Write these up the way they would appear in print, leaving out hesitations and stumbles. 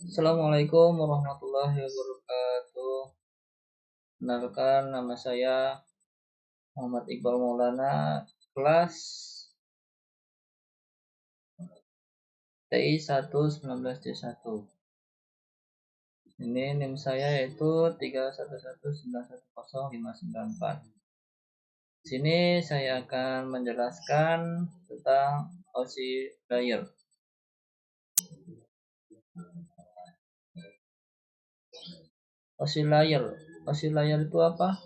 Assalamualaikum warahmatullahi wabarakatuh. Kenalkan, nama saya Muhammad Iqbal Maulana, kelas TI 1 19C1. Ini NIM saya yaitu 311910594. Sini saya akan menjelaskan tentang oscillator. Oscillator itu apa?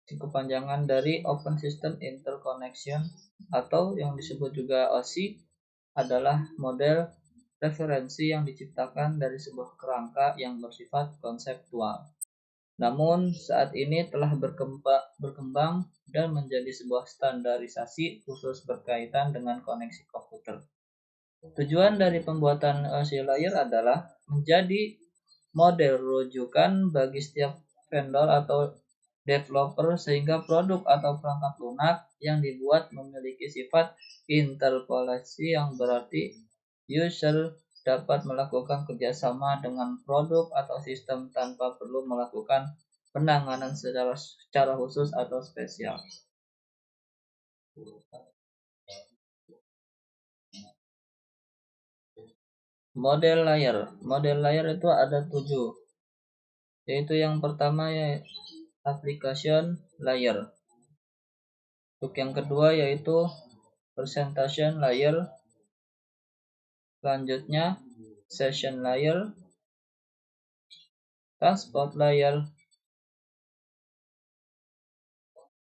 Kepanjangan dari Open System Interconnection atau yang disebut juga OSI adalah model referensi yang diciptakan dari sebuah kerangka yang bersifat konseptual. Namun saat ini telah berkembang dan menjadi sebuah standarisasi khusus berkaitan dengan koneksi komputer. Tujuan dari pembuatan oscillator adalah menjadi model rujukan bagi setiap vendor atau developer sehingga produk atau perangkat lunak yang dibuat memiliki sifat interpolasi yang berarti user dapat melakukan kerjasama dengan produk atau sistem tanpa perlu melakukan penanganan secara khusus atau spesial. Model layer itu ada 7, yaitu yang pertama ya application layer. Untuk yang kedua yaitu presentation layer, selanjutnya session layer, transport layer,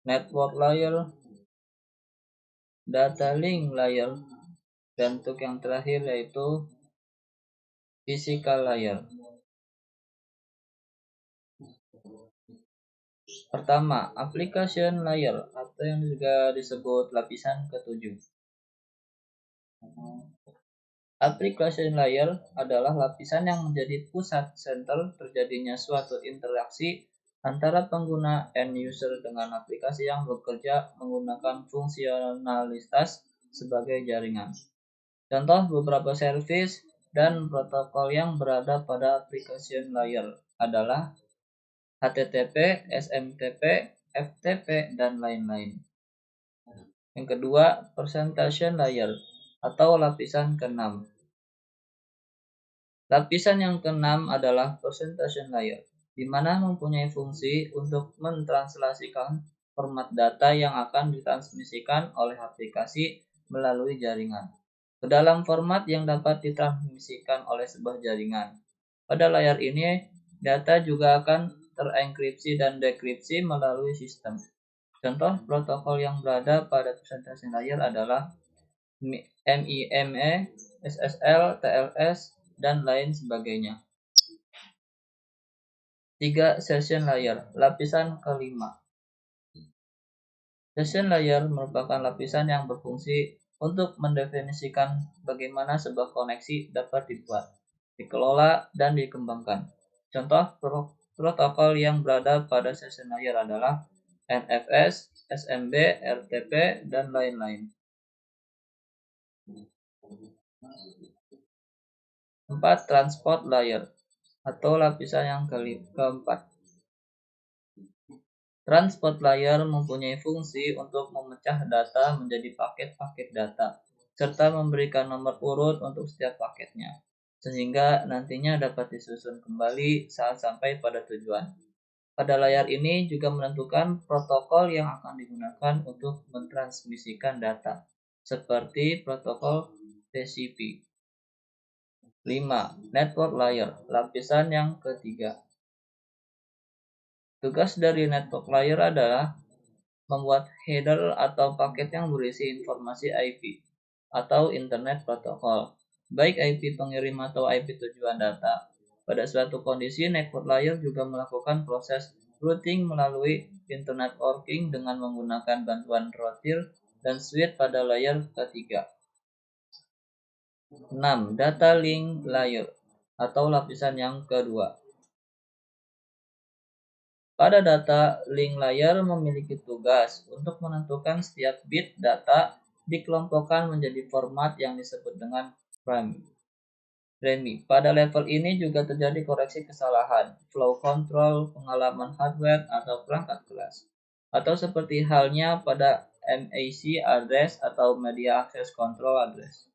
network layer, data link layer, dan untuk yang terakhir yaitu physical layer. Pertama, application layer atau yang juga disebut lapisan ketujuh. Application layer adalah lapisan yang menjadi pusat center terjadinya suatu interaksi antara pengguna end user dengan aplikasi yang bekerja menggunakan fungsionalitas sebagai jaringan. Contoh beberapa service dan protokol yang berada pada application layer adalah HTTP, SMTP, FTP, dan lain-lain. Yang kedua, presentation layer atau lapisan ke-6. Lapisan yang ke-6 adalah presentation layer, di mana mempunyai fungsi untuk mentranslasikan format data yang akan ditransmisikan oleh aplikasi melalui jaringan ke dalam format yang dapat ditransmisikan oleh sebuah jaringan. Pada layar ini, data juga akan terenkripsi dan dekripsi melalui sistem. Contoh protokol yang berada pada presentation layer adalah MIME, SSL, TLS, dan lain sebagainya. 3. Session layer, lapisan kelima. Session layer merupakan lapisan yang berfungsi untuk mendefinisikan bagaimana sebuah koneksi dapat dibuat, dikelola, dan dikembangkan. Contoh protokol yang berada pada session layer adalah NFS, SMB, RTP, dan lain-lain. 4. Transport layer atau lapisan yang keempat. Transport layer mempunyai fungsi untuk memecah data menjadi paket-paket data, serta memberikan nomor urut untuk setiap paketnya, sehingga nantinya dapat disusun kembali saat sampai pada tujuan. Pada layar ini juga menentukan protokol yang akan digunakan untuk mentransmisikan data, seperti protokol TCP. 5. Network layer, lapisan yang ketiga. Tugas dari network layer adalah membuat header atau paket yang berisi informasi IP atau Internet Protocol, baik IP pengirim atau IP tujuan data. Pada suatu kondisi, network layer juga melakukan proses routing melalui Internet Working dengan menggunakan bantuan router dan switch pada layer ketiga. 6. Data link layer atau lapisan yang kedua. Pada data link layer memiliki tugas untuk menentukan setiap bit data dikelompokkan menjadi format yang disebut dengan frame. REMI. Pada level ini juga terjadi koreksi kesalahan, flow control, pengalaman hardware, atau perangkat kelas. Atau seperti halnya pada MAC address atau Media Access Control Address.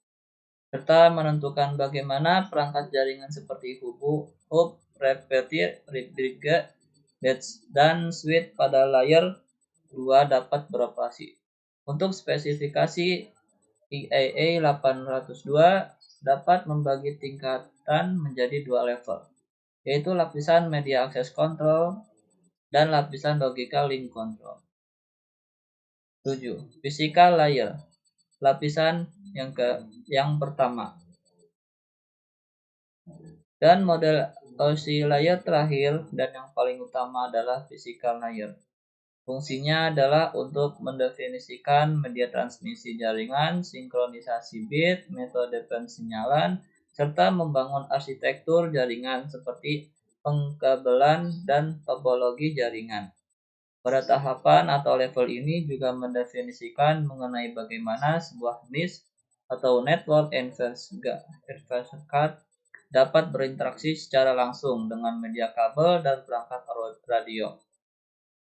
Serta menentukan bagaimana perangkat jaringan seperti hub, repeater, replicate, dan switch pada layer 2 dapat beroperasi. Untuk spesifikasi IEEE 802 dapat membagi tingkatan menjadi dua level, yaitu lapisan Media Access Control dan lapisan Logical Link Control. 7. Physical Layer, lapisan yang pertama. Dan model OC layer terakhir dan yang paling utama adalah Physical Layer. Fungsinya adalah untuk mendefinisikan media transmisi jaringan, sinkronisasi bit, metode pensinyalan, serta membangun arsitektur jaringan seperti pengkabelan dan topologi jaringan. Pada tahapan atau level ini juga mendefinisikan mengenai bagaimana sebuah NIC atau Network Interface Card dapat berinteraksi secara langsung dengan media kabel dan perangkat radio.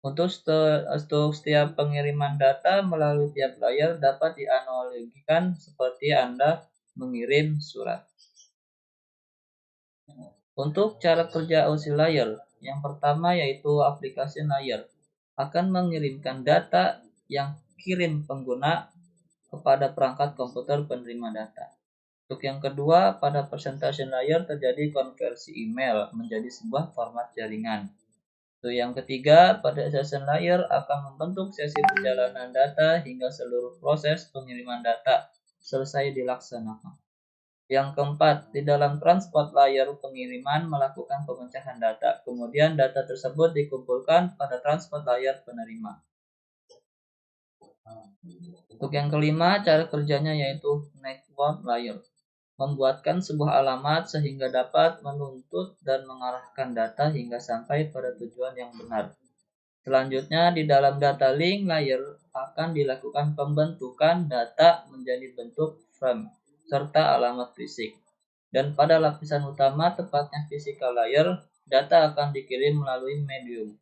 Untuk setiap pengiriman data melalui tiap layer dapat dianalogikan seperti Anda mengirim surat. Untuk cara kerja OC layer, yang pertama yaitu application layer akan mengirimkan data yang kirim pengguna kepada perangkat komputer penerima data. Untuk yang kedua, pada presentation layer terjadi konversi email menjadi sebuah format jaringan. Untuk yang ketiga, pada session layer akan membentuk sesi perjalanan data hingga seluruh proses pengiriman data selesai dilaksanakan. Yang keempat, di dalam transport layer pengiriman melakukan pemecahan data. Kemudian data tersebut dikumpulkan pada transport layer penerima. Untuk yang kelima, cara kerjanya yaitu network layer. Membuatkan sebuah alamat sehingga dapat menuntut dan mengarahkan data hingga sampai pada tujuan yang benar. Selanjutnya, di dalam data link layer akan dilakukan pembentukan data menjadi bentuk frame serta alamat fisik. Dan pada lapisan utama, tepatnya physical layer, data akan dikirim melalui medium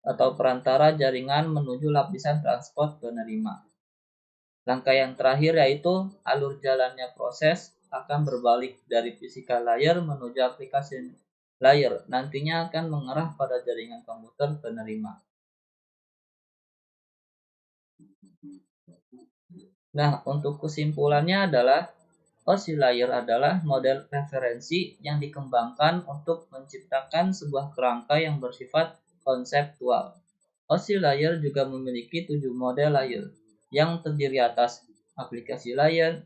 atau perantara jaringan menuju lapisan transport penerima. Langkah yang terakhir yaitu alur jalannya proses akan berbalik dari physical layer menuju application layer, nantinya akan mengarah pada jaringan komputer penerima. Nah, untuk kesimpulannya adalah OC layer adalah model referensi yang dikembangkan untuk menciptakan sebuah kerangka yang bersifat konseptual. OC layer juga memiliki 7 model layer yang terdiri atas aplikasi layer,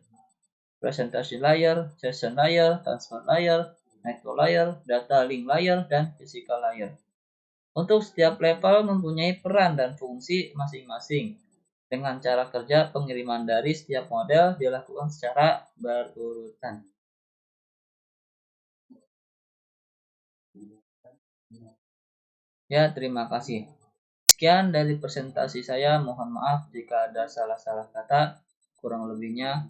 presentasi layer, session layer, transport layer, network layer, data link layer, dan physical layer. Untuk setiap level mempunyai peran dan fungsi masing-masing. Dengan cara kerja pengiriman dari setiap model dilakukan secara berurutan. Ya, terima kasih. Sekian dari presentasi saya. Mohon maaf jika ada salah-salah kata. Kurang lebihnya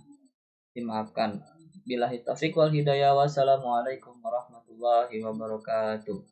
dimaafkan. Billahi taufiq wal hidayah. Wassalamualaikum warahmatullahi wabarakatuh.